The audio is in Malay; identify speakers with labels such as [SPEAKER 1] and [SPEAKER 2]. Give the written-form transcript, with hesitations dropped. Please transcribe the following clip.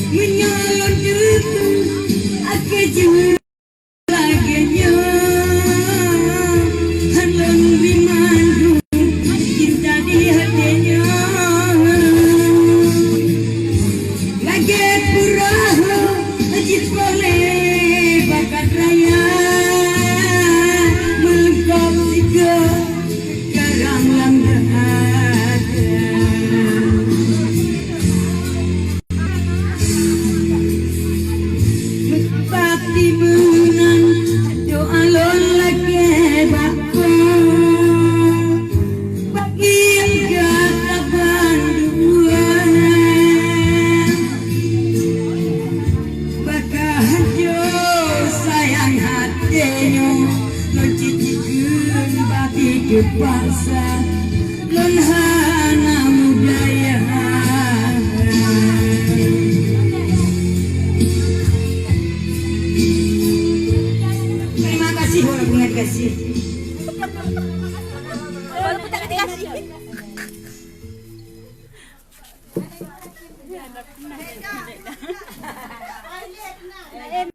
[SPEAKER 1] menyalon itu akan laganya halang bimandu cinta di hatinya lagi purahu ajit boleh bakat raya melengkap tiga karang lambat pati menang doa lon lagi bako bagi yang gata banduan bakajo sayang hatinya lon cicikun bagi kepaksa lon hana mudaya. Terima kasih, terima kasih.
[SPEAKER 2] Walaupun tak dikasih.